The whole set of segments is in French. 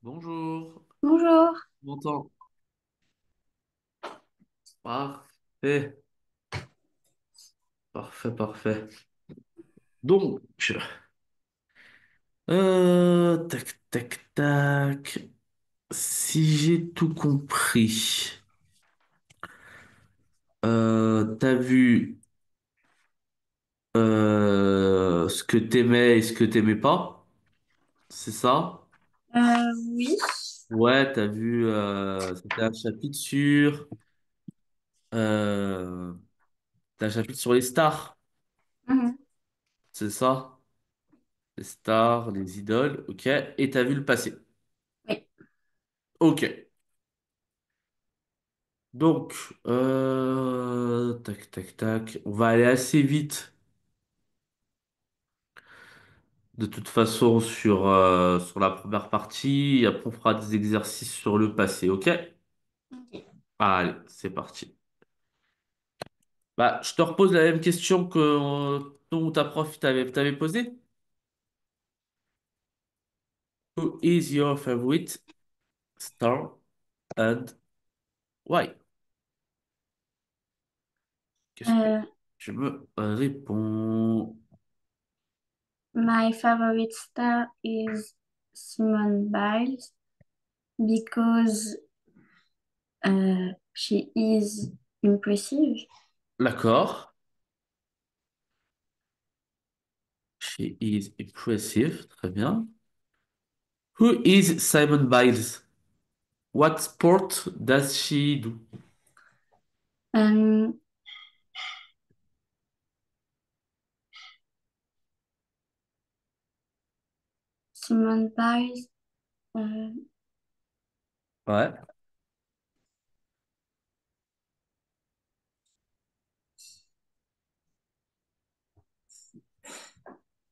Bonjour, Bonjour. m'entends? Parfait, parfait, parfait. Donc, tac, tac, tac. Si j'ai tout compris, t'as vu ce que t'aimais et ce que t'aimais pas, c'est ça? Oui. Ouais, t'as vu, c'était un chapitre sur, euh, t'as un chapitre sur les stars, Mhm. c'est ça? Les stars, les idoles, ok. Et t'as vu le passé. Oui. Ok. Donc, tac, tac, tac. On va aller assez vite, de toute façon, sur la première partie. Et après, on fera des exercices sur le passé, ok? Ok. Allez, c'est parti. Bah, je te repose la même question que ton ou ta prof t'avait posée. Who is your favorite star and why? Qu'est-ce que Euh, tu me réponds? my favorite star is Simone Biles because she is impressive. D'accord. She is impressive. Très bien. Who is Simon Biles? What sport does she do? Um, Simone Biles, euh, Ouais.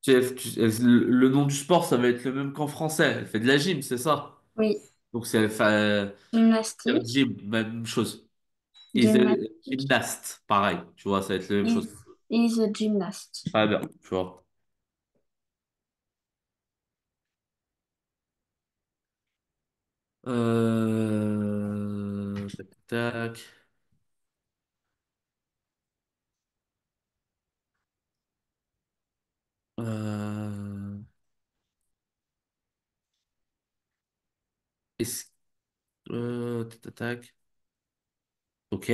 Le nom du sport, ça va être le même qu'en français. Elle fait de la gym, c'est ça? oui, Donc c'est elle fait gymnastique, gym, même chose. Is a gymnastique, gymnast, pareil. Tu vois, ça va être la même chose. is a gymnast. Très bien, tu vois. Tac, tac. Euh, est-ce, tac, tac, tac. Ok.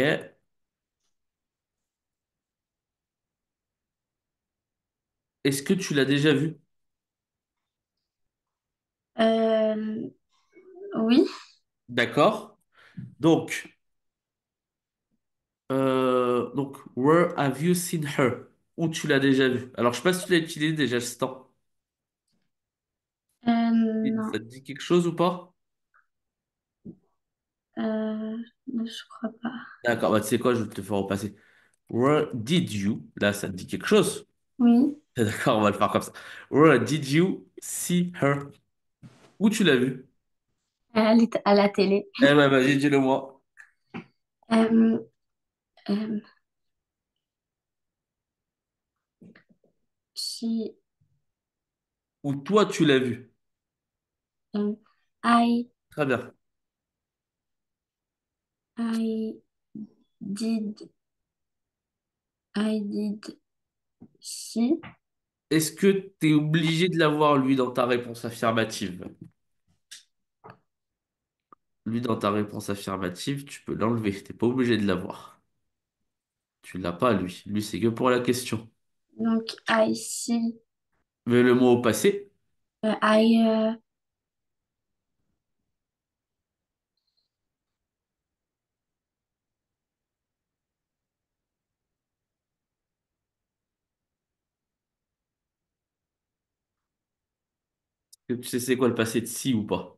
Est-ce que tu l'as déjà vu? Euh, oui, D'accord. Donc, where have you seen her? Où tu l'as déjà vue? Alors, je sais pas si tu l'as utilisé déjà ce temps. non, Ça te dit quelque chose ou pas? je crois pas. D'accord, bah tu sais quoi, je vais te le faire repasser. Where did you? Là, ça te dit quelque chose? Oui, D'accord, on va le faire comme ça. Where did you see her? Où tu l'as vue? elle est à la télé. Eh ben, vas-y, dis-le moi. Euh, euh, she Où toi, tu l'as vue? Um, I Très bien. I did I did see. Est-ce que tu es obligé de l'avoir, lui, dans ta réponse affirmative? Lui, dans ta réponse affirmative, tu peux l'enlever. T'es pas obligé de l'avoir. Tu l'as pas, lui. Lui, c'est que pour la question. Donc I see. Mais le mot au passé, tu sais c'est quoi le passé de si ou pas?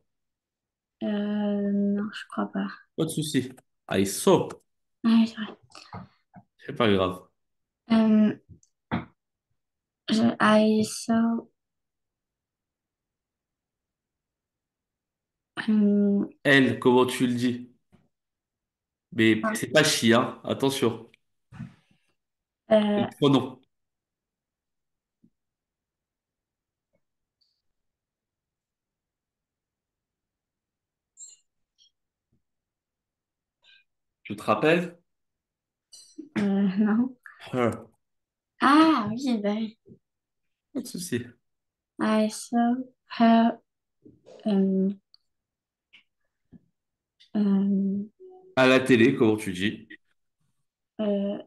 non, je crois pas. Pas de souci. I saw. Ouais, c'est vrai. C'est pas grave. Euh, I saw. euh, Elle, comment tu le dis? Mais c'est pas chi, hein. Attention. C'est euh, le pronom. Tu te rappelles? Non. Her. Ah, oui, bah oui. Pas de souci. I saw her. euh, euh, À la télé, comment tu dis? euh,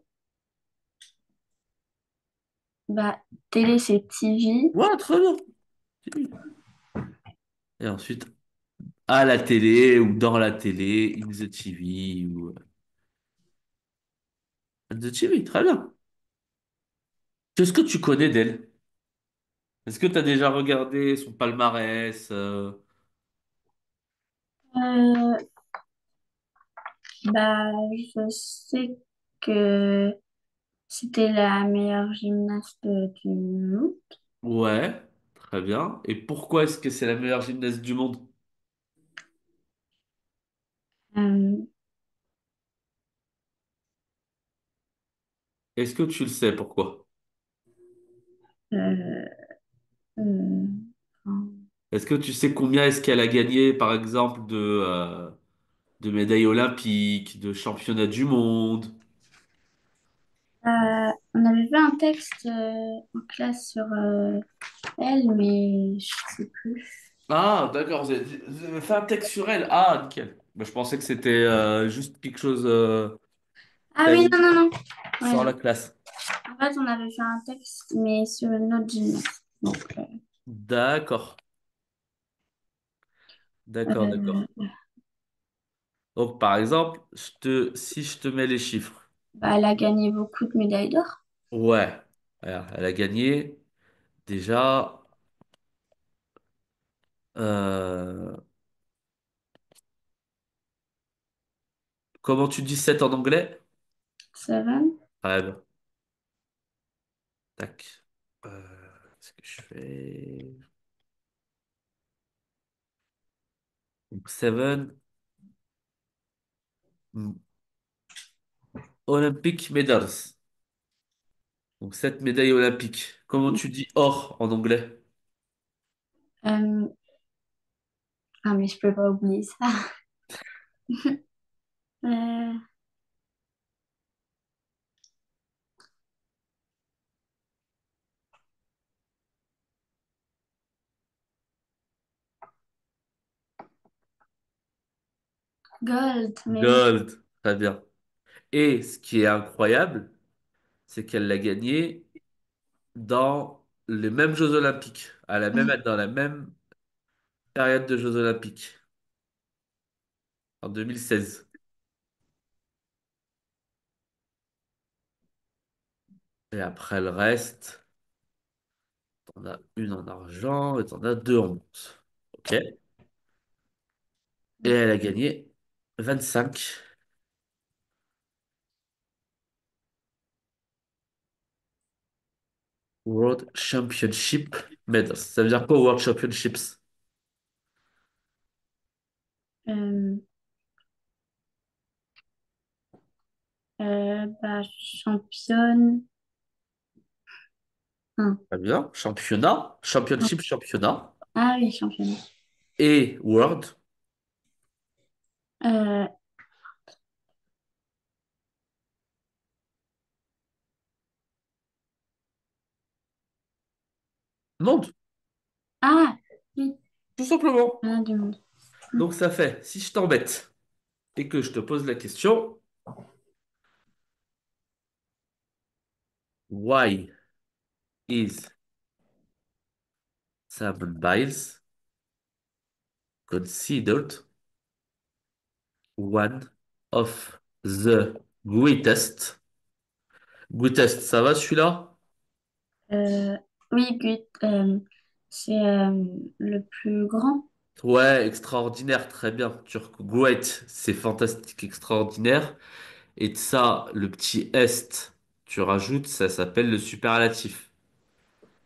Bah, télé, c'est TV. Ouais, très bien. Et ensuite, à la télé ou dans la télé, in the TV ou in the TV, très bien. Qu'est-ce que tu connais d'elle? Est-ce que tu as déjà regardé son palmarès? Euh, Bah, je sais que c'était la meilleure gymnaste du monde. Ouais, très bien. Et pourquoi est-ce que c'est la meilleure gymnaste du monde? Euh, Est-ce que tu le sais pourquoi? euh, euh, Est-ce que tu sais combien est-ce qu'elle a gagné, par exemple, de médailles olympiques, de championnats du monde? on avait fait un texte en classe sur elle, mais je sais plus. Ah, d'accord, vous avez fait un texte sur elle. Ah, nickel. Bah, je pensais que c'était juste quelque chose Ah oui, t'avais non, dit non, non. Ouais, sans non. la classe. En fait, on avait fait un texte, mais sur une autre gymnaste. Donc, D'accord, d'accord, d'accord. euh, Donc, par exemple, si je te mets les chiffres, bah, elle a gagné beaucoup de médailles d'or. ouais, alors, elle a gagné déjà, euh, comment tu dis 7 en anglais? Seven. Ouais, ben, tac. Qu'est-ce que je fais? Donc, 7 Olympic medals. Donc, 7 médailles olympiques. Comment tu dis or en anglais? Euh, ah, mais je peux pas oublier ça. Euh, Gold, mais oui. Gold. Très bien. Et ce qui est incroyable, c'est qu'elle l'a gagné dans les mêmes Jeux Olympiques, dans la même période de Jeux Olympiques, en 2016. Et après le reste, t'en as une en argent et t'en as deux en bronze. OK? Et elle a gagné 25 World Championship medals. Ça veut dire quoi, World Championships? Euh, Bah, championne. Hein. Très bien. Championnat, championship, championnat. Ah oui, championne. Et World, Euh, monde, ah oui, tout simplement. ah, du monde. Donc ça fait, si je t'embête et que je te pose la question, why is Simone Biles considered one of the greatest, ça va celui-là? Euh, oui, c'est le plus grand. Ouais, extraordinaire, très bien. Turc, great, c'est fantastique, extraordinaire. Et de ça, le petit est, tu rajoutes, ça s'appelle le superlatif.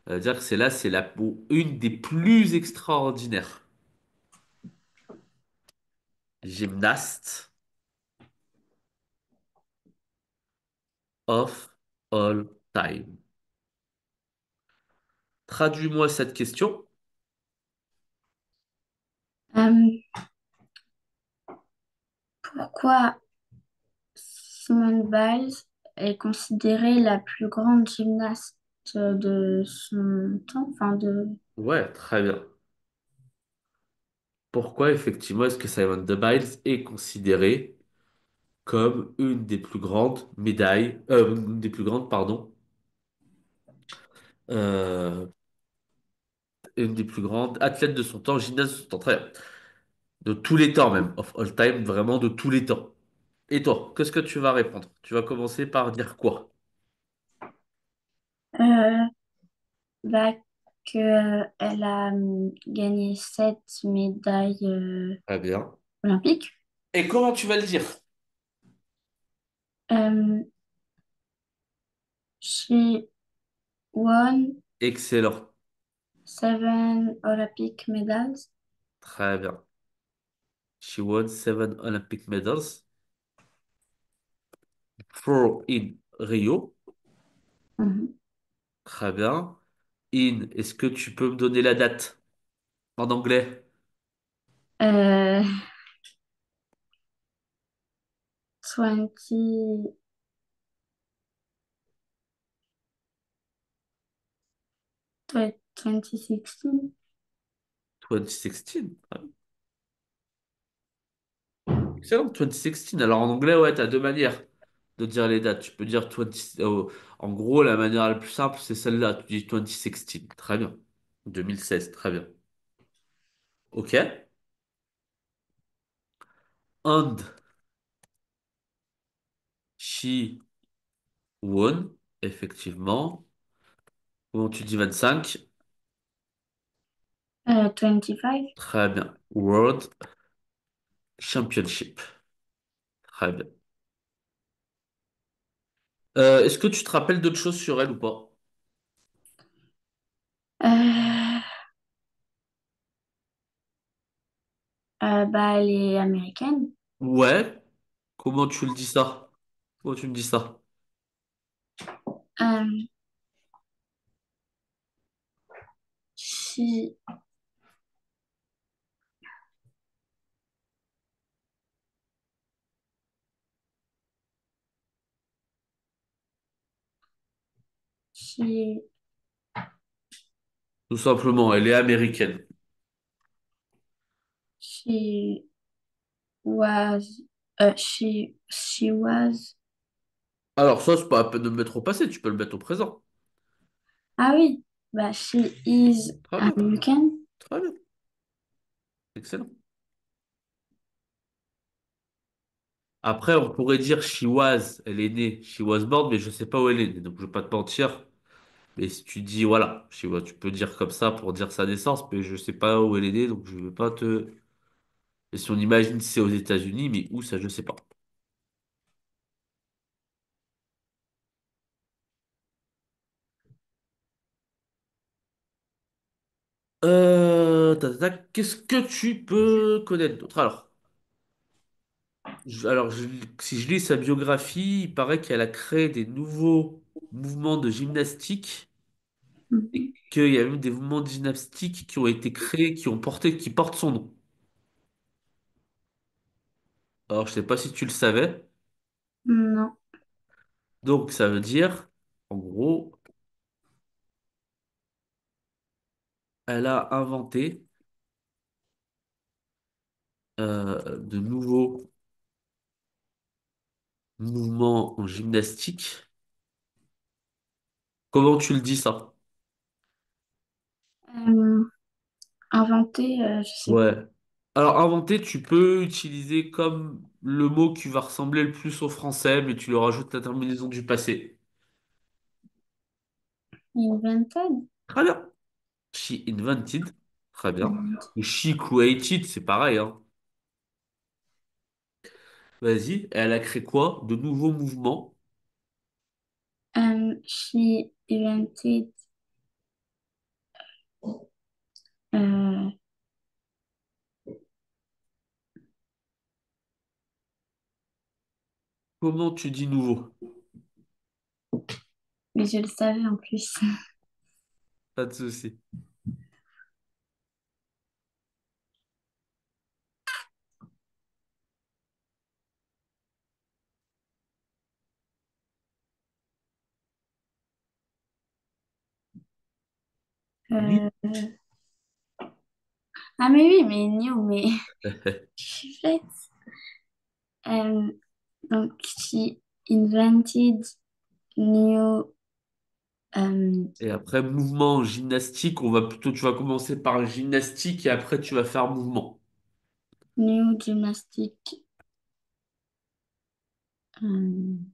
Ça veut dire que c'est une des plus extraordinaires. Gymnaste of all time. Traduis-moi cette question. Euh, Pourquoi Simone Biles est considérée la plus grande gymnaste de son temps, enfin de... Ouais, très bien. Pourquoi effectivement est-ce que Simone Biles est considérée comme une des plus grandes médailles, une des plus grandes, pardon, euh, une des plus grandes athlètes de son temps, gymnaste de son temps, très bien. De tous les temps même, of all time, vraiment de tous les temps. Et toi, qu'est-ce que tu vas répondre? Tu vas commencer par dire quoi? Euh, bah, que, elle a gagné 7 médailles Très bien. olympiques. Et comment tu vas le dire? Euh, she won Excellent. 7 Olympic medals. Très bien. She won 7 Olympic medals. Four in Rio. Mhm. Très bien. Est-ce que tu peux me donner la date en anglais? Euh, 20, 2016. 2016. Excellent, 2016. Alors en anglais, ouais, tu as deux manières de dire les dates. Tu peux dire 20... en gros, la manière la plus simple, c'est celle-là. Tu dis 2016. Très bien. 2016, très bien. Ok. And she won, effectivement. Comment tu dis 25? 25. Très bien. World Championship. Très bien. Est-ce que tu te rappelles d'autres choses sur elle ou pas? Euh, bah, elle est américaine. Ouais. Comment tu le dis ça? Comment tu me dis ça? Euh, she, she, Tout simplement, elle est américaine. she was, she was, Alors ça, c'est pas la peine de le mettre au passé, tu peux le mettre au présent. ah oui, bah, she is Très bien, American. très bien. Excellent. Après, on pourrait dire she was, elle est née, she was born, mais je sais pas où elle est née, donc je vais pas te mentir. Mais si tu dis, voilà, she was, tu peux dire comme ça pour dire sa naissance, mais je sais pas où elle est née, donc je vais pas te... Et si on imagine c'est aux États-Unis, mais où ça, je sais pas. Qu'est-ce que tu peux connaître d'autre? Alors, si je lis sa biographie, il paraît qu'elle a créé des nouveaux mouvements de gymnastique et Mhm. qu'il y a même des mouvements de gymnastique qui ont été créés, qui portent son nom. Alors, je sais pas si tu le savais. Non. Donc, ça veut dire, en gros, elle a inventé de nouveaux mouvements en gymnastique. Comment tu le dis ça? Euh, inventé, je sais pas. Ouais. Alors, inventer, tu peux utiliser comme le mot qui va ressembler le plus au français, mais tu le rajoutes la terminaison du passé. Invented. Très bien. She invented. Très bien. Mhm. Ou she created, c'est pareil, hein. Vas-y. Et elle a créé quoi? De nouveaux mouvements. She invented, euh, Comment tu dis nouveau? mais je le savais en plus. Pas de souci. Ni. Euh, ah mais oui, mais new, mais je suis bête. Euh, donc, she invented new. euh, Et après, mouvement gymnastique, on va plutôt, tu vas commencer par gymnastique et après tu vas faire mouvement. new gymnastic. euh,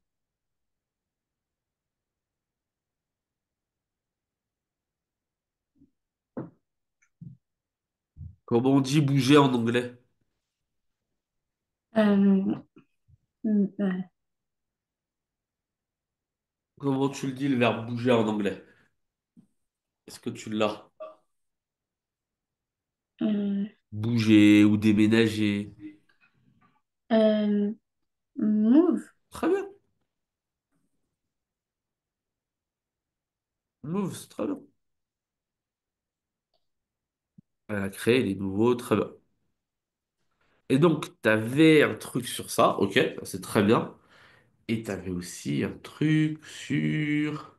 Comment on dit bouger en anglais? euh, euh, Comment tu le dis le verbe bouger en anglais? Est-ce que tu l'as? euh, Bouger ou déménager. euh, move. Très bien. Move, c'est très bien. Elle a créé des nouveaux, très bien. Et donc, tu avais un truc sur ça, ok, c'est très bien. Et tu avais aussi un truc sur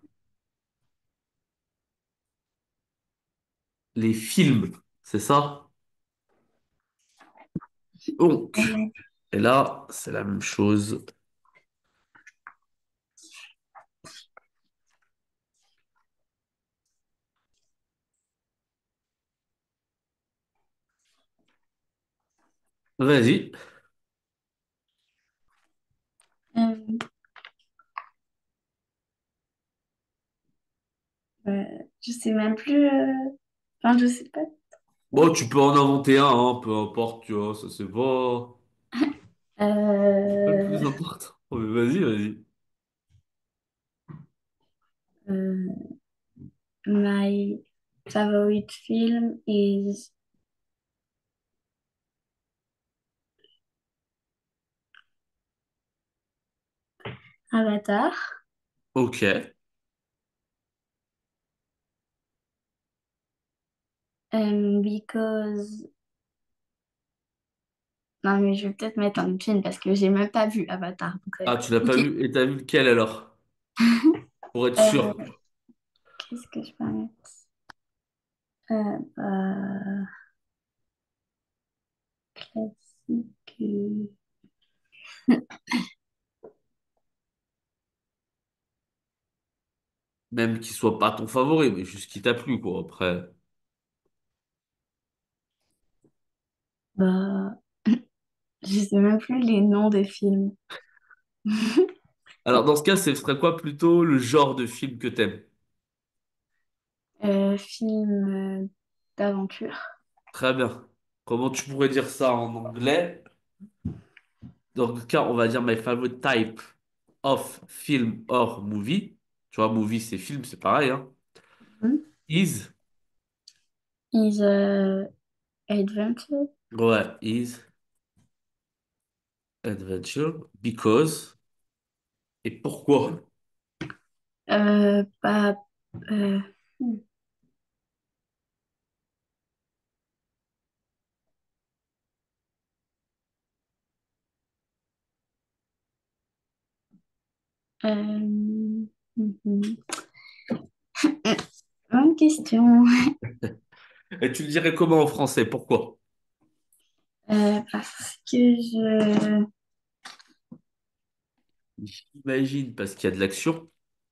les films, c'est ça? Donc, Euh, et là, c'est la même chose. Vas-y. euh, euh, je sais même plus. Enfin, je sais pas Bon, trop. tu peux en inventer un, hein, peu importe, tu vois, ça c'est pas le plus Euh, important. Mais vas-y, vas-y. euh, my favorite film is Avatar. Ok. Because non mais je vais peut-être mettre un film parce que j'ai même pas vu Avatar. Donc, Ah, tu l'as pas ok. vu? Et t'as vu lequel alors? Pour être Euh, sûr. qu'est-ce que je peux mettre? Classique. Même qu'il soit pas ton favori, mais juste qui t'a plu, quoi, après. Bah, je sais même plus les noms des films. Alors, dans ce cas, ce serait quoi plutôt le genre de film que t'aimes? Film d'aventure. Très bien. Comment tu pourrais dire ça en anglais? Dans ce cas, on va dire my favorite type of film or movie. Tu vois, movie, c'est film, c'est pareil, hein. Hmm. Is, Is adventure. ouais, is adventure because. Et pourquoi? Pas, euh, mhm. Bonne question. Et tu le dirais comment en français? Pourquoi? Parce que je... J'imagine parce qu'il y a de l'action,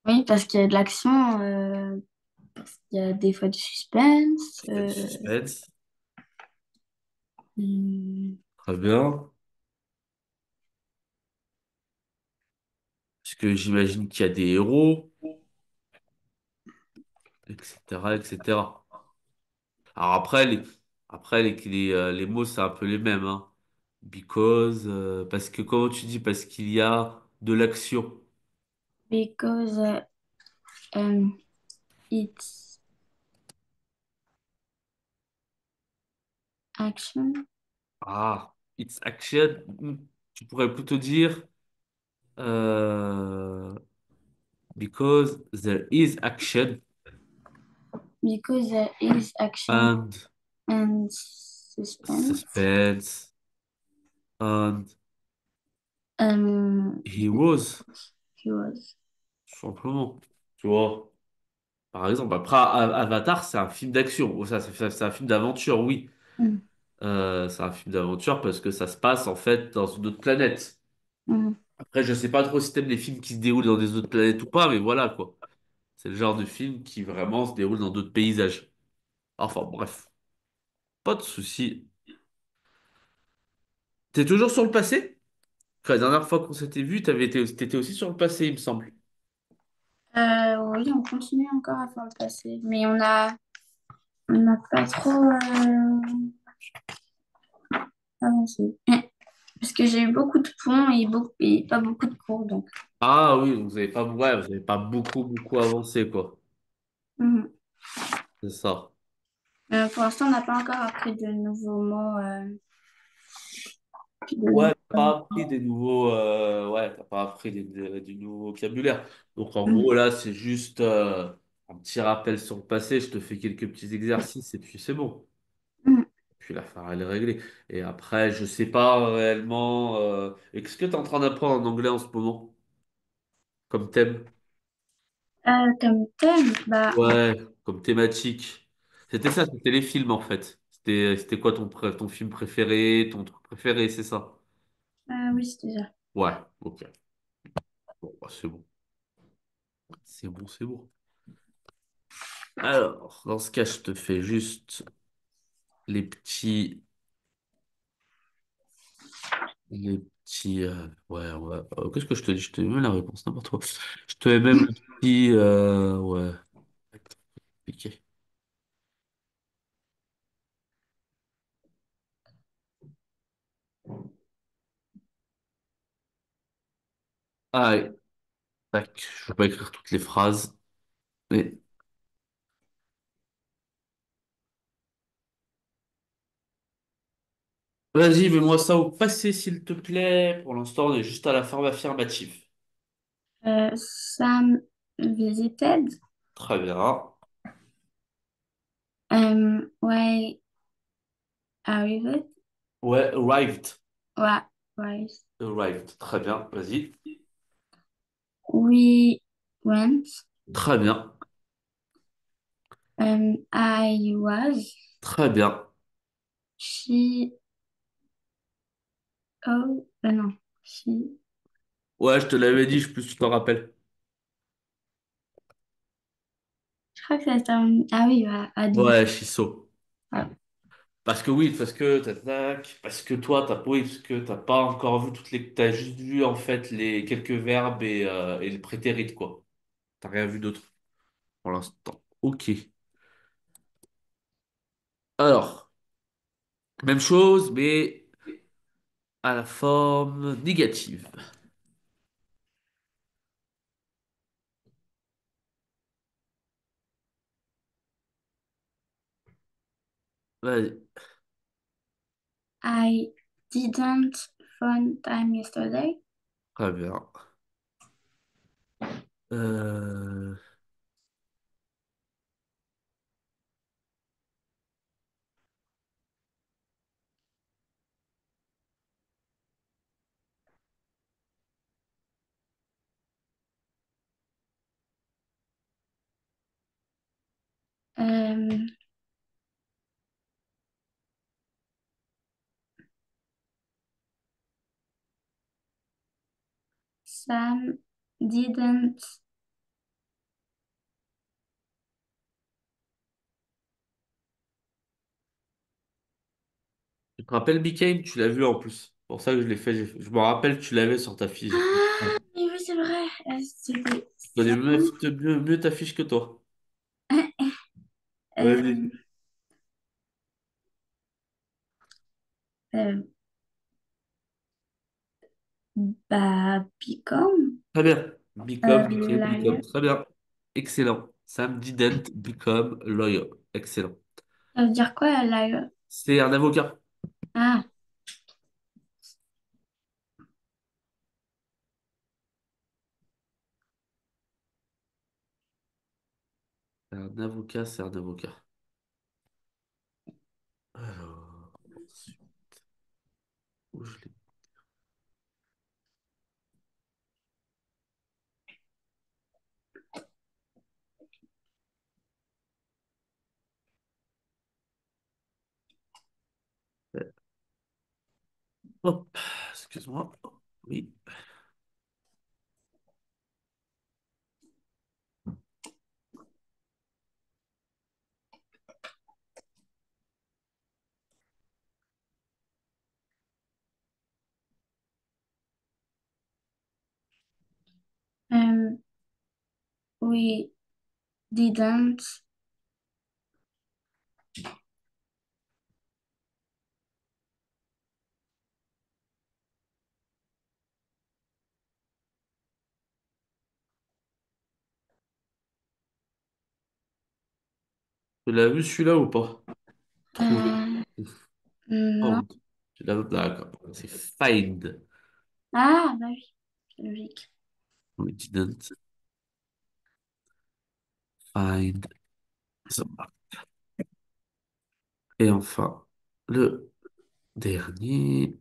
Oui, parce qu'il y a de l'action, parce qu'il y a des fois du suspense. il y a du suspense. Hmm, Très bien. Parce que j'imagine qu'il y a des héros, etc., etc. Alors les mots, c'est un peu les mêmes, hein. Because, parce que comment tu dis? Parce qu'il y a de l'action. because it's action. Ah, it's action. Tu pourrais plutôt dire because there is action Because there is action and and suspense. suspense and Um, heroes, he was. tout simplement. Tu vois? Par exemple, après, Avatar, c'est un film d'action. Oh, ça, c'est un film d'aventure, oui. Mhm. C'est un film d'aventure parce que ça se passe en fait dans une autre planète. Mhm. Après, je sais pas trop si t'aimes les films qui se déroulent dans des autres planètes ou pas, mais voilà quoi. C'est le genre de film qui vraiment se déroule dans d'autres paysages. Enfin, bref, pas de souci. T'es toujours sur le passé? Parce que la dernière fois qu'on s'était vu, t'étais aussi sur le passé, il me semble. Oui, on continue encore à faire le passé, mais on n'a pas trop avancé. Parce que j'ai eu beaucoup de ponts et pas beaucoup de cours, donc. Ah oui, donc vous avez pas, ouais, vous avez pas beaucoup avancé, quoi. Mhm. C'est ça. Pour l'instant, on n'a pas encore appris de nouveaux mots. De Ouais, t'as pas nouveaux- appris des nouveaux, ouais, t'as pas appris du nouveau vocabulaire. Donc en Mhm. gros, là, c'est juste un petit rappel sur le passé. Je te fais quelques petits exercices et puis c'est bon. Mhm. Puis l'affaire, elle est réglée. Et après, je sais pas réellement. Qu'est-ce que tu es en train d'apprendre en anglais en ce moment, comme thème? Comme thème, bah, Ouais, comme thématique. C'était ça, c'était les films en fait. C'était quoi ton film préféré, ton truc préféré, c'est ça? oui, c'était ça. Ouais, ok. Bon, bah, c'est bon. C'est bon, c'est bon. Alors, dans ce cas, je te fais juste les petits. Les petits. Ouais, ouais. Qu'est-ce que je te dis? Je te mets même la réponse, n'importe quoi. Je te mets même le petit. Ouais. Compliqué. Allez, tac. Je vais pas écrire toutes les phrases. Mais vas-y, mets-moi ça au passé, s'il te plaît. Pour l'instant, on est juste à la forme affirmative. Sam visited. Très bien. Why arrived? Ouais, arrived. Ouais, right. Arrived. Très bien. Vas-y. We went. Très bien. I was. Très bien. She. Oh, non. She. Ouais, je te l'avais dit, je plus tu t'en rappelles. Je crois que ça se termine. Ah oui, ouais, a dit. Ouais, Shiso. Ouais. Parce que oui, parce que tac, parce que toi, oui, parce que t'as pas encore vu t'as juste vu en fait les quelques verbes et le prétérit, quoi. T'as rien vu d'autre pour l'instant. Ok. Alors, même chose, mais à la forme négative. Vas-y. I didn't fun time yesterday. Très bien. Euh, Um, Sam didn't. Tu te rappelles Became? Tu l'as vu en plus. C'est pour ça que je l'ai fait. Je me rappelle que tu l'avais sur ta fiche. Ah, mais oui, c'est vrai. C'était Je connais Sam. mieux ta fiche que toi. Euh, Vas-y. euh, bah, become Très bien. a Become. liar. Très bien. Excellent. Sam didn't become lawyer. Excellent. Ça veut dire quoi, a liar? C'est un avocat. Ah, Un avocat, c'est un avocat. Alors, ensuite, où je l'ai- Hop, excuse-moi. Oui. Um, we didn't. Tu l'as vu celui-là ou pas? Trouver. Euh, non. Found. Tu l'as d'accord. C'est find. Ah, bah oui, c'est logique. We didn't find the map. Et enfin, le dernier.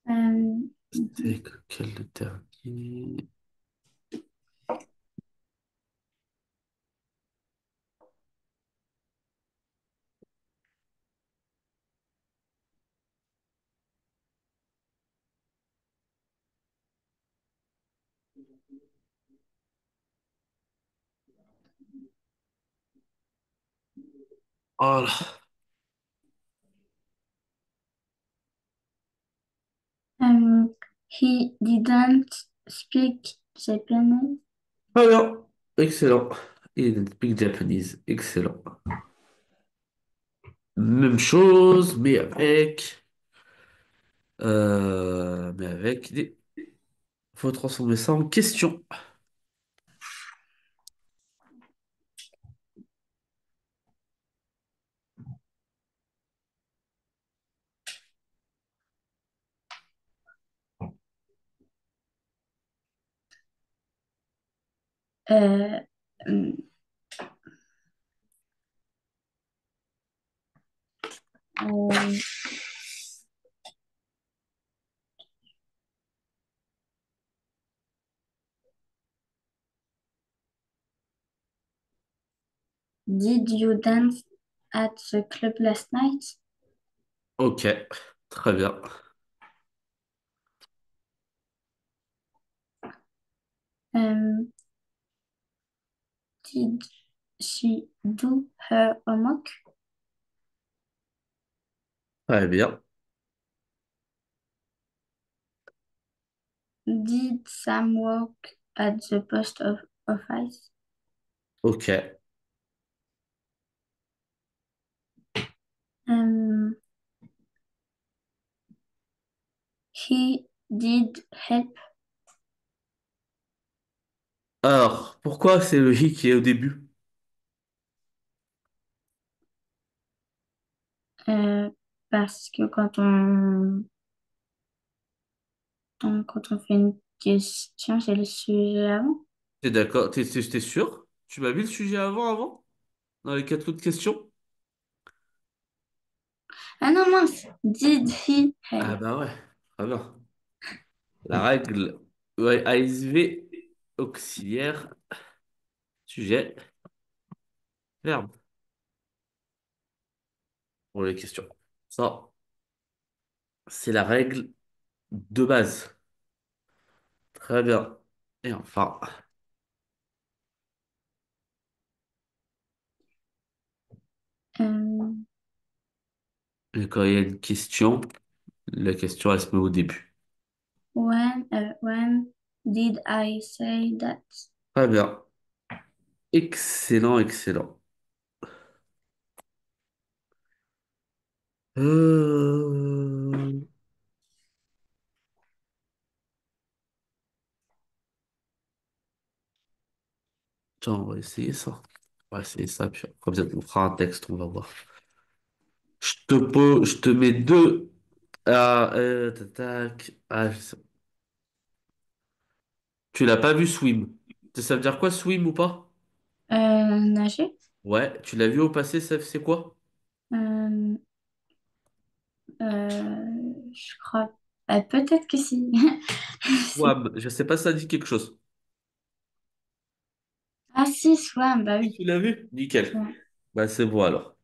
Mhm. C'était quel le dernier? Oh là. Um, he didn't speak Japanese. Très bien. Excellent. Il didn't speak Japanese. Excellent. Même chose, mais avec des. Faut transformer ça en question. Euh, um, euh, did you dance at the club last night? Ok. Très bien. Um, did she do her homework? Très bien. Did Sam work at the post of office? Ok. Um, he did help. Alors, pourquoi c'est le hi qui est au début? euh, Parce que quand on fait une question, c'est le sujet avant. T'es d'accord? T'es sûr? Tu m'as vu le sujet avant? Dans les quatre autres questions? Ah non, mince. Did he Ah help? bah ouais. Très bien. La règle, ouais, ASV, auxiliaire, sujet, verbe pour les questions. Ça, c'est la règle de base. Très bien. Et enfin, Euh, quand il y a une question, la question, elle se met au début. when did I say that? Très bien. Excellent, excellent. Euh... Tiens, on va essayer ça. On va essayer ça, puis après, peut-être on fera un texte, on va voir. Je te mets deux. Ah, tac, tac. Ah, tu l'as pas vu swim. Ça veut dire quoi swim ou pas? Nager? Ouais, tu l'as vu au passé, ça c'est quoi? Euh, je crois. Peut-être que si. Swam, je sais pas si ça dit quelque chose. Ah si, swam, bah Oui, oui. tu l'as vu? Nickel. Ouais. Bah c'est bon alors.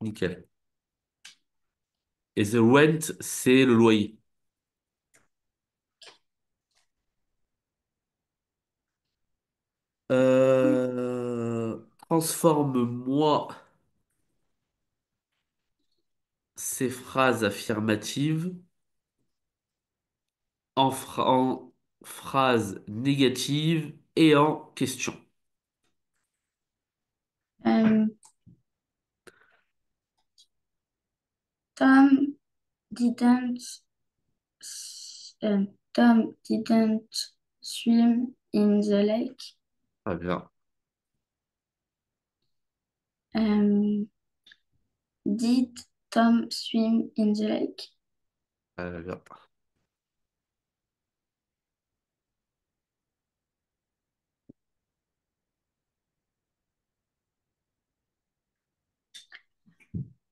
Nickel. Et the rent, c'est le loyer. Transforme-moi ces phrases affirmatives en phrases négatives et en questions. Euh, Tom didn't Tom didn't swim in the lake. Très bien. Euh, did Tom swim in the lake? Très bien.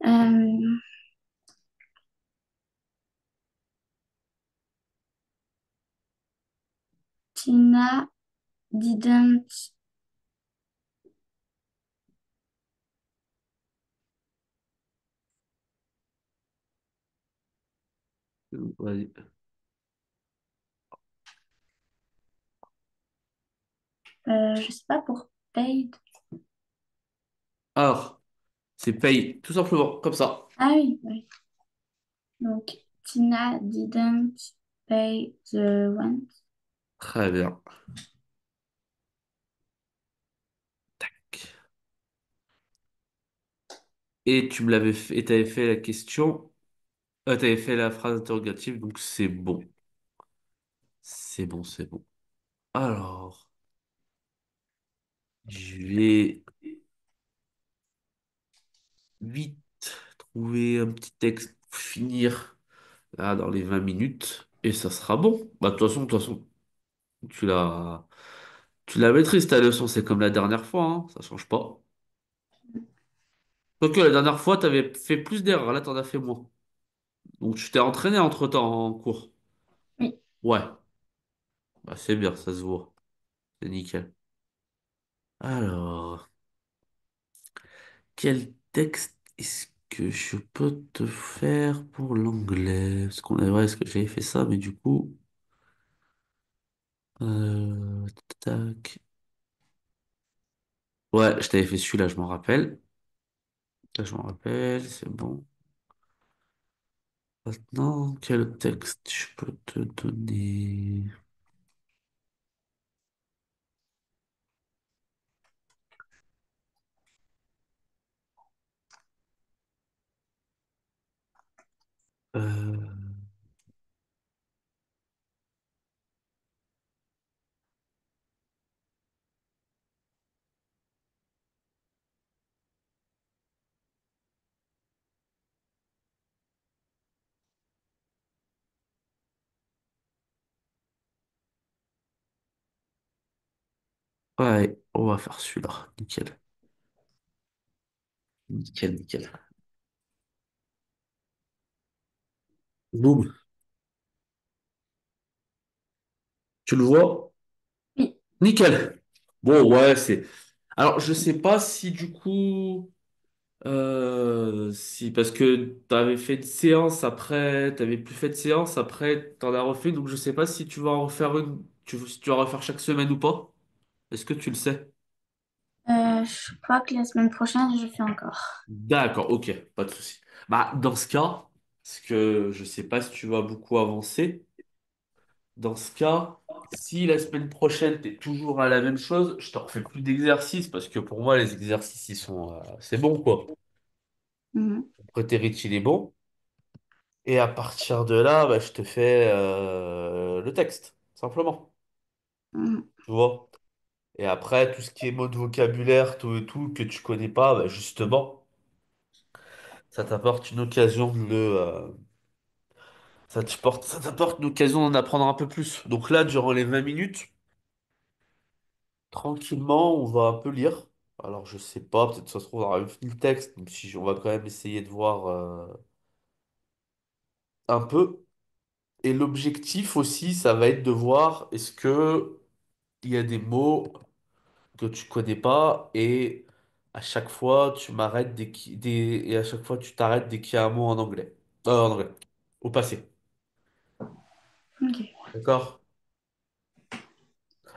Euh, Tina didn't Vas-y. je sais pas pour paid. Alors, c'est paye, tout simplement, comme ça. Ah oui, oui. Donc, Tina didn't pay the rent. Très bien. Et tu me l'avais fait, et t'avais fait la question, t'avais fait la phrase interrogative, donc c'est bon. C'est bon, c'est bon. Alors, je vais vite trouver un petit texte pour finir là dans les 20 minutes et ça sera bon. Bah, de toute façon, tu tu la maîtrises ta leçon, c'est comme la dernière fois, hein, ça change pas. Quoique la dernière fois, t'avais fait plus d'erreurs, là t'en as fait moins. Donc tu t'es entraîné entre-temps en cours. Oui, Ouais, bah, c'est bien, ça se voit. C'est nickel. Alors, quel texte est-ce que je peux te faire pour l'anglais? Parce qu'on est vrai, est-ce que j'avais fait ça, mais du coup. Euh, tac. Ouais, je t'avais fait celui-là, je m'en rappelle. Là, je m'en rappelle, c'est bon. Maintenant, quel texte je peux te donner? Euh, ouais, on va faire celui-là. Nickel. Nickel, nickel. Boum. Tu le vois? oui. Nickel. Bon, ouais, c'est. Alors, je sais pas si du coup. Si, parce que t'avais fait de séance après, t'avais plus fait de séance après, t'en as refait, donc je sais pas si tu vas en refaire une, si tu vas refaire chaque semaine ou pas. Est-ce que tu le sais? Je crois que la semaine prochaine, je fais encore. D'accord, ok, pas de souci. Bah, dans ce cas, parce que je sais pas si tu vas beaucoup avancer, dans ce cas, si la semaine prochaine t'es toujours à la même chose, je t'en refais plus d'exercices, parce que pour moi, les exercices, c'est bon, quoi. Mhm, Mon prétérite, il est bon. Et à partir de là, bah, je te fais le texte, simplement. mhm, Tu vois? Et après, tout ce qui est mot de vocabulaire, tout et tout, que tu connais pas, bah, justement, ça t'apporte une occasion ça t'apporte une occasion d'en apprendre un peu plus. Donc là, durant les 20 minutes, tranquillement, on va un peu lire. Alors, je sais pas, peut-être ça se trouve, on aura même fini le texte, même si on va quand même essayer de voir un peu. Et l'objectif aussi, ça va être de voir est-ce que il y a des mots que tu connais pas et à chaque fois tu m'arrêtes et à chaque fois tu t'arrêtes dès qu'il y a un mot en anglais. En anglais. Au passé. Ok. D'accord?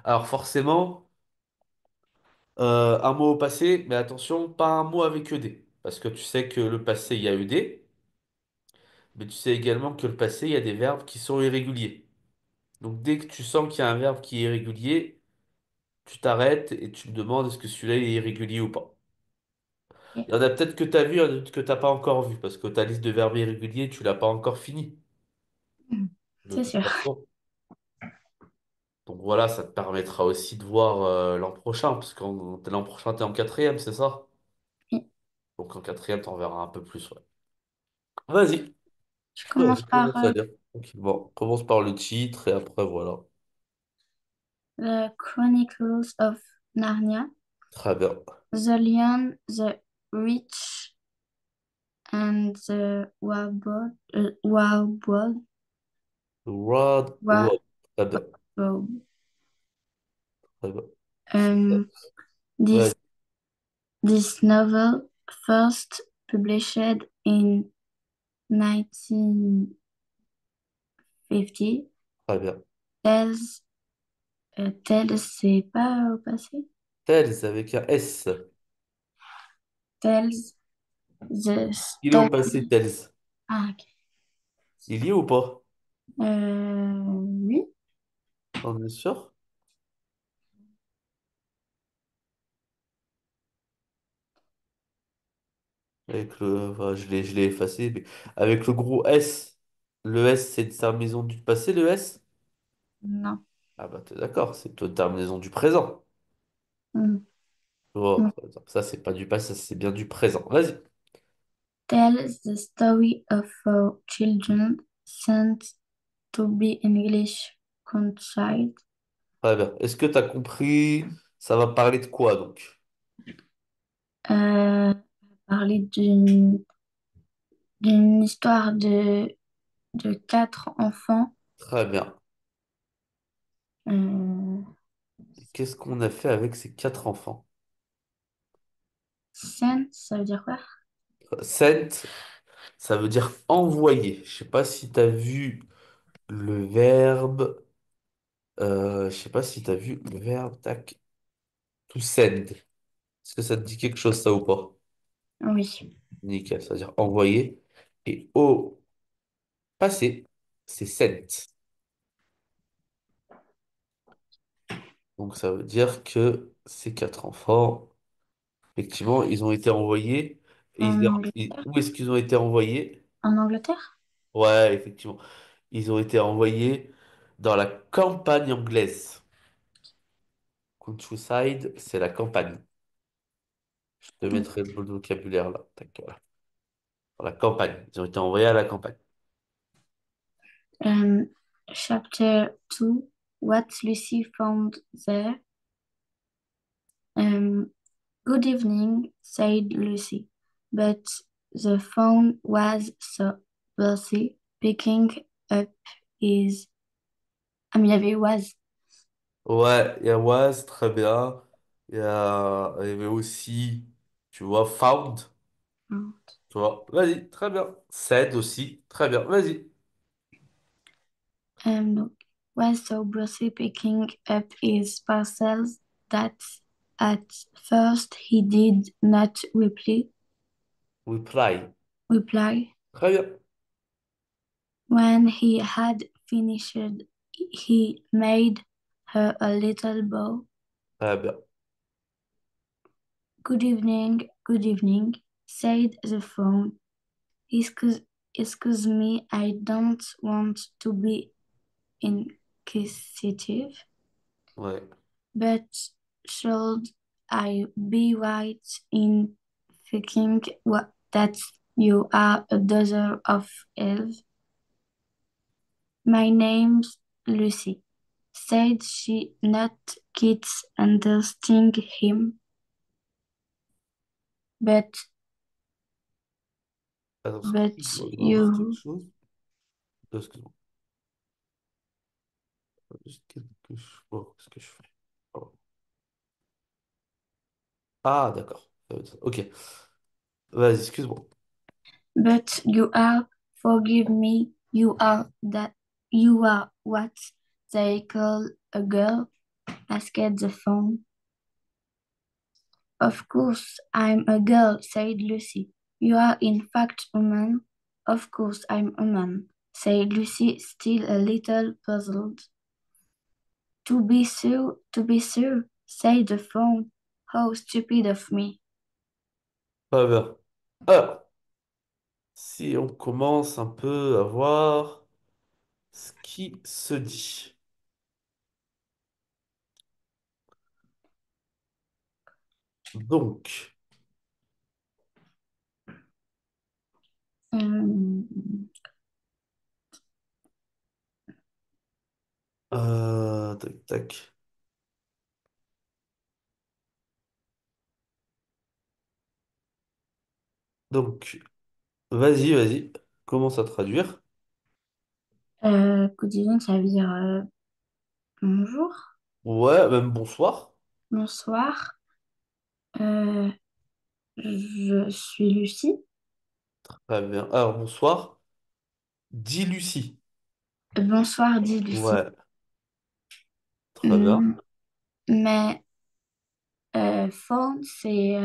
Alors forcément, un mot au passé, mais attention, pas un mot avec ED. Parce que tu sais que le passé, il y a ED, mais tu sais également que le passé, il y a des verbes qui sont irréguliers. Donc dès que tu sens qu'il y a un verbe qui est irrégulier, tu t'arrêtes et tu me demandes est-ce que celui-là il est irrégulier ou pas. Il y en a peut-être que tu as vu, il y en a d'autres que tu n'as pas encore vu, parce que ta liste de verbes irréguliers, tu l'as pas encore finie, Hmm. de C'est toute sûr. façon. Donc voilà, ça te permettra aussi de voir l'an prochain, parce que l'an prochain, tu es en quatrième, c'est ça? Oui. Donc en quatrième, tu en verras un peu plus, ouais. Vas-y, Je commence vas-y, par commence à lire. Tranquillement. Commence par le titre et après, voilà. The Chronicles of Narnia, Très bien. The Lion, the Witch, and the Warbled. Road. Très bien. Warbled. Très bien. Um, Ouais, this this novel, first published in 1950, très bien. tells, c'est pas au passé, Tells avec un S. tells the Il est au passé, story. Tells. Ah, ok. Il y est ou pas? Oui, On est sûr? Avec le, enfin, je l'ai effacé, mais avec le gros S. Le S, c'est une terminaison du passé, le S? non. Ah bah t'es d'accord, c'est une terminaison du présent. Hmm. Oh, ça c'est pas du passé, ça, c'est bien du présent. Vas-y. Tells the story of four children sent to be English countryside. Très bien. Est-ce que t'as compris? Ça va parler de quoi donc? Euh, parler d'une histoire de quatre enfants. Très bien. Euh, Et qu'est-ce qu'on a fait avec ces quatre enfants? sent, ça veut dire quoi? Sent, ça veut dire envoyer. Je sais pas si t'as vu le verbe. Je sais pas si t'as vu le verbe, tac, to send. Est-ce que ça te dit quelque chose, ça ou pas? Oui. Nickel, ça veut dire envoyer. Et au passé, c'est sent. Donc ça veut dire que ces quatre enfants, effectivement, ils ont été envoyés. Et En Angleterre? où est-ce qu'ils ont été envoyés? En Angleterre? Ouais, effectivement. Ils ont été envoyés dans la campagne anglaise. Countryside, c'est la campagne. Je te mettrai le vocabulaire là. Tac, voilà. Dans la campagne. Ils ont été envoyés à la campagne. Um, Chapter 2. What Lucy found there. Um, Good evening, said Lucy. But the phone was so busy picking up his. Ah, mais il y avait was. Ouais, il y a was, très bien. Il y avait aussi, tu vois, found. Tu vois, vas-y, très bien. Said aussi, très bien, vas-y. No, was so busy picking up his parcels that at first he did not Reply. reply. Très bien. When he had finished, he made her a little bow. Très bien. Good evening, said the phone. Excuse, excuse me, I don't want to be inquisitive, Ouais. but should I be right in thinking that you are a daughter of elves? My name's Lucy, said she, not kids understanding him, but Attends, but excuse-moi, je dois voir quelque you chose. Excuse-moi. Juste quelque chose. Oh, qu'est-ce que je fais? Oh. Ah, d'accord. Ça veut dire- Ok. Vas-y, excuse-moi. but you are Forgive me, you are what they call a girl, asked the phone. Of course I'm a girl, said Lucy. You are in fact a man. Of course I'm a man, said Lucy, still a little puzzled. To be sure, said the phone. How stupid of me. Pas bien. Alors, si on commence un peu à voir ce qui se dit. Donc, Euh, tac, tac. Donc, vas-y, commence à traduire. Quotidien, ça veut dire bonjour, Ouais, même bonsoir. bonsoir. Euh, je suis Lucie. Très bien. Alors, bonsoir. Dis Lucie. Bonsoir, dit Lucie. Ouais, très bien. Hum, mais phone, c'est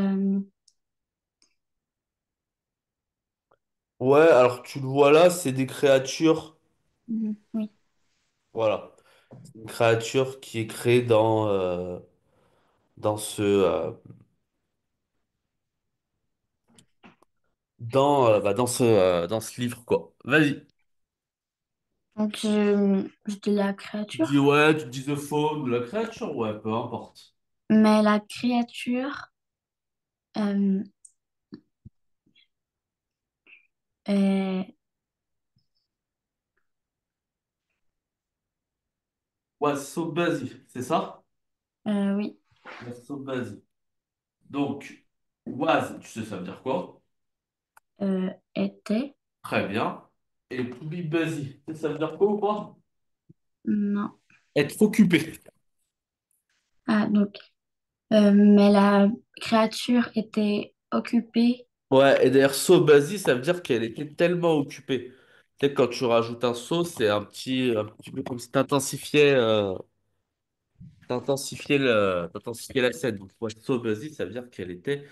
Ouais, alors tu le vois là, c'est des créatures. oui. Voilà. Une créature qui est créée dans dans ce livre, quoi. Vas-y. Donc, je dis la Tu dis créature. ouais, tu dis the phone, la créature, ouais, peu importe. Mais la créature euh, est, Was so busy, c'est ça? oui, Was so busy. Donc, was, tu sais, ça veut dire quoi? était. Très bien. Et to be busy, tu sais, ça veut dire quoi ou pas? Non. Être occupé. Ah, donc, mais la créature était occupée. Ouais, et d'ailleurs, so busy, ça veut dire qu'elle était tellement occupée. Tu sais, quand tu rajoutes un so, c'est un petit peu comme si t'intensifiais la scène. Donc, ouais, so busy, ça veut dire qu'elle était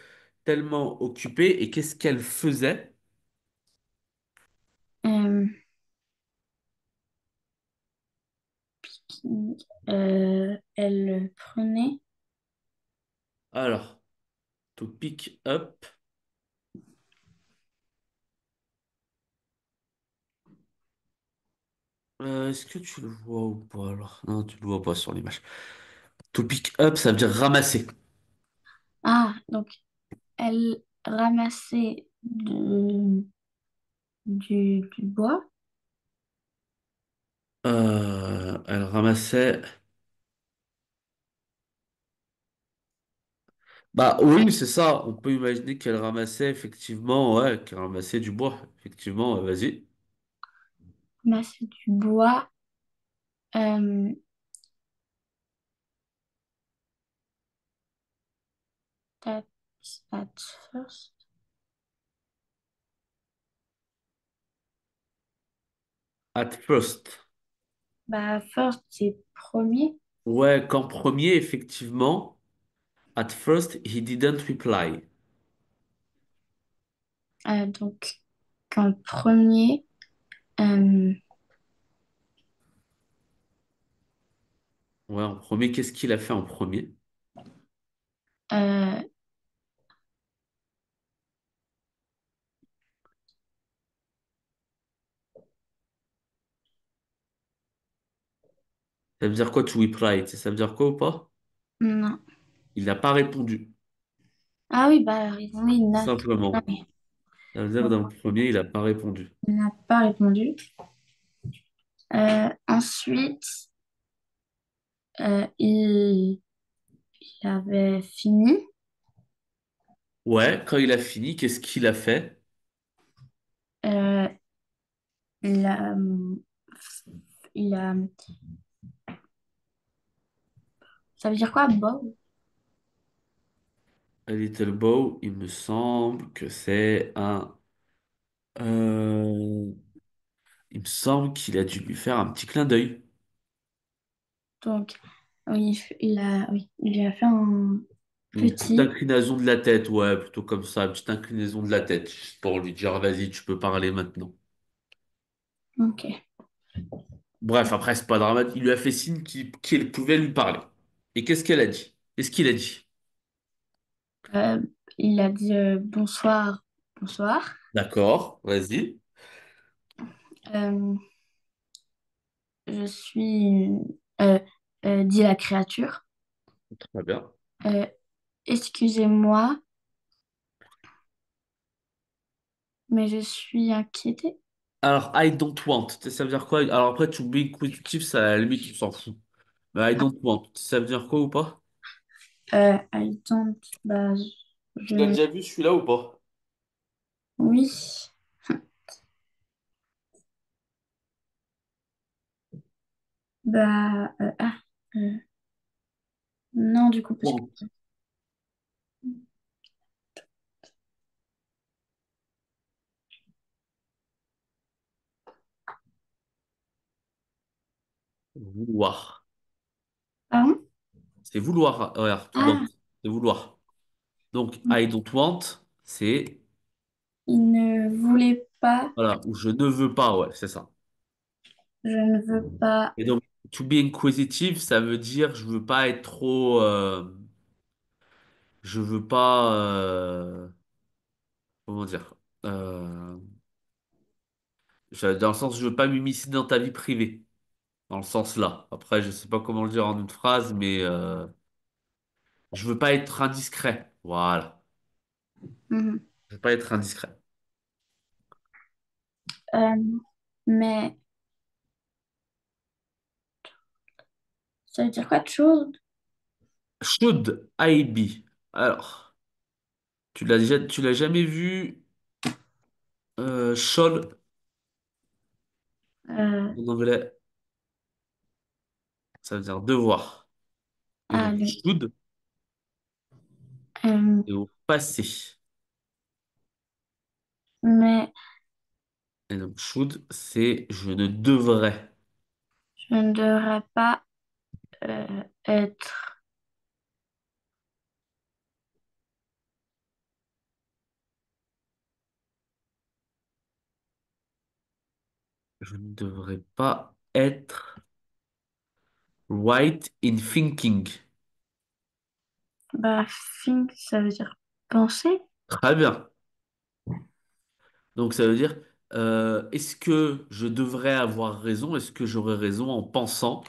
tellement occupée. Et qu'est-ce qu'elle faisait? euh, Elle prenait. Alors, to pick up. Est-ce que tu le vois ou pas alors? Non, tu le vois pas sur l'image. To pick up, ça veut dire ramasser. Ah, donc elle ramassait du bois. Elle ramassait. Bah oui, c'est ça. On peut imaginer qu'elle ramassait effectivement, ouais, qu'elle ramassait du bois. Effectivement, vas-y. Ramassait du bois. euh, at, at first. At first. Bah, first, c'est premier. Ouais, qu'en premier, effectivement, at first, he didn't reply. Donc, en premier, euh, Ouais, en premier, qu'est-ce qu'il a fait en premier? euh, Ça veut dire quoi to reply? Tu sais, ça veut dire quoi ou pas? non. Il n'a pas répondu, Ah oui, bah, oui, tout not. Ah simplement. oui, Ça veut dire que dans le premier, il n'a pas répondu. il n'a pas répondu. Ensuite, il avait fini. Ouais, quand il a fini, qu'est-ce qu'il a fait? Euh, il a, il a, ça veut dire quoi, Bob? A Little Bow, il me semble que c'est un... Il me semble qu'il a dû lui faire un petit clin d'œil. Donc, oui, oui, il lui a fait un Une petite petit. inclinaison de la tête, ouais, plutôt comme ça, une petite inclinaison de la tête, juste pour lui dire, vas-y, tu peux parler maintenant. Ok. Bref, après, c'est pas dramatique. Il lui a fait signe qu'il pouvait lui parler. Et qu'est-ce qu'elle a dit? Qu'est-ce qu'il a dit? Euh, il a dit bonsoir, bonsoir. D'accord, vas-y. Euh, je suis, euh, dit la créature. Très bien. Euh, excusez-moi, mais je suis inquiétée. Alors, I don't want, tu sais, ça veut dire quoi? Alors après, to be inquisitive, ça, à la limite, on s'en fout. Mais I don't want, ça veut dire quoi ou pas? I don't, bah, Tu l'as je, déjà vu celui-là ou pas? oui, euh, non, du coup, parce que, Want. Vouloir. pardon? C'est vouloir. Regarde, to want. Ah, C'est vouloir. Donc, I don't want, c'est, il ne voulait pas, voilà, ou je ne veux pas, ouais, c'est ça. je ne veux pas, Et donc, to be inquisitive, ça veut dire je veux pas être trop, je veux pas, comment dire, euh, dans le sens je veux pas m'immiscer dans ta vie privée, dans le sens là. Après, je sais pas comment le dire en une phrase, mais je veux pas être indiscret. Voilà, mhm. je veux pas être indiscret. Euh, mais ça veut dire quoi de chose? Should I be? Alors, tu l'as jamais vu, shall Euh, en anglais, ça veut dire devoir. Et ah, donc should euh, est au passé. mais Et donc should, c'est je ne devrais. je ne devrais pas être, Je ne devrais pas être right in thinking. bah, think, ça veut dire penser. Très bien. Donc ça veut dire, est-ce que je devrais avoir raison? Est-ce que j'aurais raison en pensant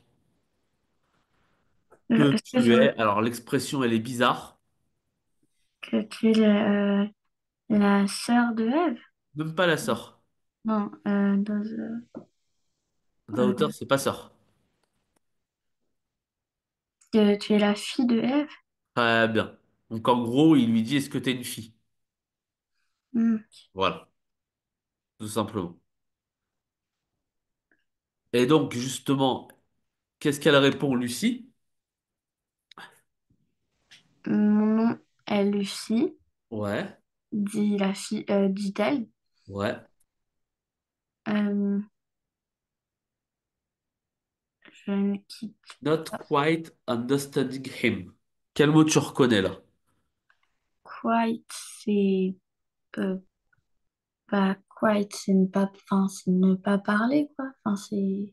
que Est-ce que tu es... Alors l'expression, elle est bizarre. que tu es la sœur de Ève? Même pas la sœur. Non, D'un euh, auteur, c'est pas sœur. que tu es la fille de Ève? Très bien. Donc en gros, il lui dit, est-ce que t'es une fille? Hmm. Voilà, tout simplement. Et donc justement, qu'est-ce qu'elle répond, Lucie? Mon nom est Lucie, Ouais, dit la fille, dit-elle. ouais. Euh, je ne quitte Not pas. quite understanding him. Quel mot tu reconnais là? Quite, c'est pas quite, c'est ne pas, enfin, c'est ne pas parler, quoi. Enfin, c'est.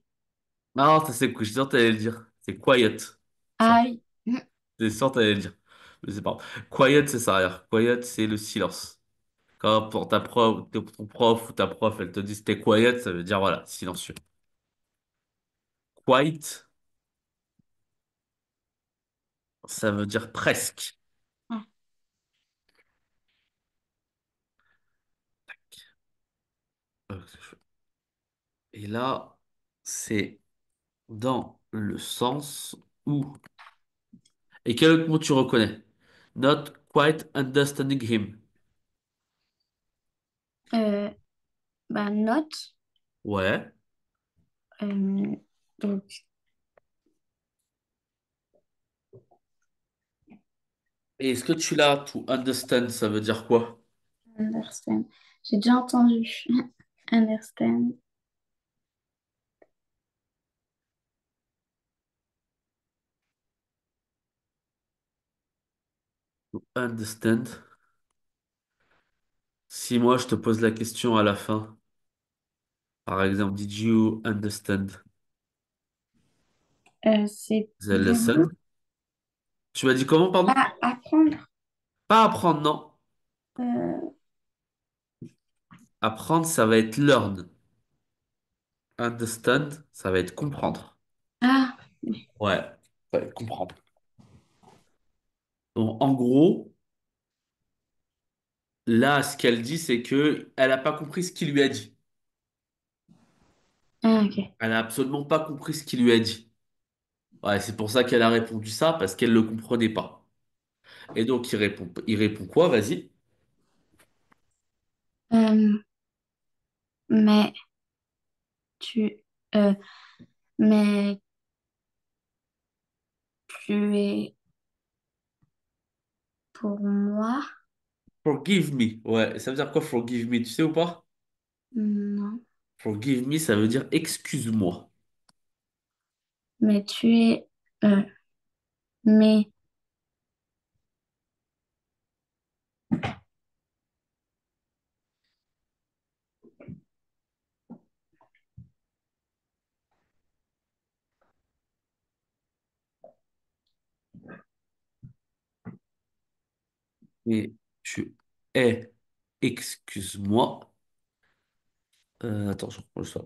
Non, ça c'est quoi? Je suis sûr que t'allais le dire. C'est quiet. Ça, Aïe. c'est sûr que t'allais le dire. Mais c'est pas grave. Quiet, c'est ça. Regarde. Quiet, c'est le silence. Quand pour ta prof, ton prof ou ta prof, elle te dit c'était quiet, ça veut dire voilà, silencieux. Quiet, ça veut dire presque. Euh, Et là, c'est dans le sens où. Et quel autre mot tu reconnais? Not quite understanding him. Euh, bah, note. Ouais. Euh, donc, Et est-ce que tu l'as, to understand, ça veut dire quoi? understand. J'ai déjà entendu. Understand. Understand. Si moi je te pose la question à la fin, par exemple, did you understand C'est the du coup lesson? Tu m'as dit comment, pardon? à apprendre. Pas apprendre, non. Euh, Apprendre, ça va être learn. Understand, ça va être comprendre. ah, Ouais, ouais, comprendre. Donc, en gros, là, ce qu'elle dit, c'est que elle a pas compris ce qu'il lui a dit. ok. Elle a absolument pas compris ce qu'il lui a dit. Ouais, c'est pour ça qu'elle a répondu ça, parce qu'elle le comprenait pas. Et donc, il répond quoi? Vas-y. Euh, mais tu, euh, mais tu es pour moi? Forgive me. Ouais, ça veut dire quoi, forgive me, tu sais ou pas? Non. Forgive me, ça veut dire excuse-moi. Mais tu es, euh, mais Et tu es, excuse-moi. Attends, je reprends ça.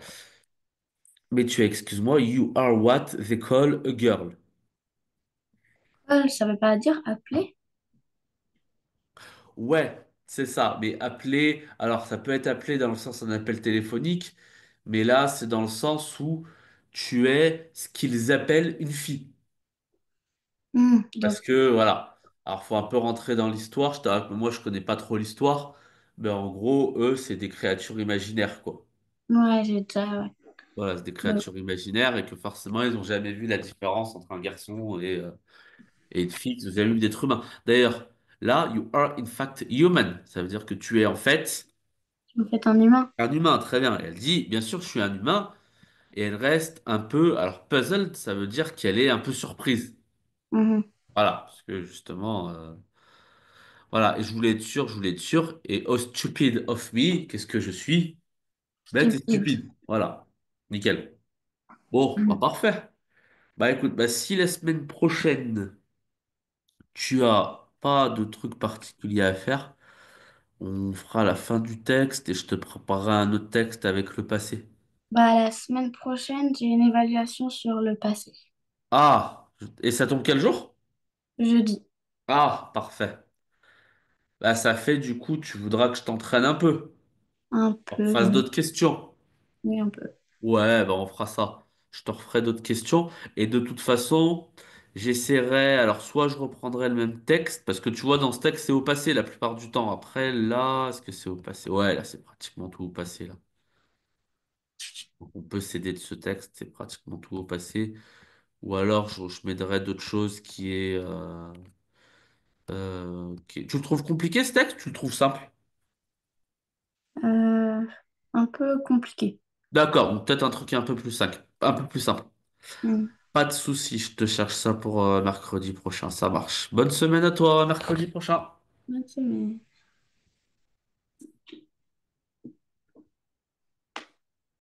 Mais tu es, excuse-moi, you are what they call a girl. ça veut pas dire appeler? Ouais, c'est ça. Mais appeler, alors ça peut être appelé dans le sens d'un appel téléphonique, mais là, c'est dans le sens où tu es ce qu'ils appellent une fille. Parce Donc, que, voilà. Alors, faut un peu rentrer dans l'histoire. Moi, je connais pas trop l'histoire. Mais en gros, eux, c'est des créatures imaginaires, quoi. ouais, j'ai déjà, ouais. Voilà, c'est des Donc, créatures imaginaires et que forcément, ils n'ont jamais vu la différence entre un garçon et une fille. Ils ont jamais vu d'être humain. D'ailleurs, là, you are in fact human. Ça veut dire que tu es en fait tu me fais un humain. un humain. Très bien. Elle dit, bien sûr, je suis un humain. Et elle reste un peu. Alors, puzzled, ça veut dire qu'elle est un peu surprise. Mhm. Voilà, parce que justement. Voilà, et je voulais être sûr. Et oh stupid of me, qu'est-ce que je suis? Bête et Stupide. stupide. Voilà. Nickel. Bon, bah Mhm. parfait. Bah écoute, bah si la semaine prochaine, tu as pas de trucs particuliers à faire, on fera la fin du texte et je te préparerai un autre texte avec le passé. Bah, la semaine prochaine, j'ai une évaluation sur le passé. Ah, et ça tombe quel jour? Jeudi. Ah, parfait. Bah ça fait du coup, tu voudras que je t'entraîne un peu. Un On peu, fasse oui. d'autres questions. Oui, un peu. Ouais, bah on fera ça. Je te referai d'autres questions. Et de toute façon, j'essaierai. Alors, soit je reprendrai le même texte, parce que tu vois, dans ce texte, c'est au passé la plupart du temps. Après, là, est-ce que c'est au passé? Ouais, là, c'est pratiquement tout au passé, là. Donc, on peut s'aider de ce texte, c'est pratiquement tout au passé. Ou alors, je m'aiderai d'autres choses qui est. Tu le trouves compliqué, ce texte? Tu le trouves simple? Euh, un peu compliqué. D'accord, donc peut-être un truc un peu plus simple. Un peu plus simple. Hmm. Pas de souci, je te cherche ça pour mercredi prochain, ça marche. Bonne semaine à toi, mercredi prochain. Bonne semaine.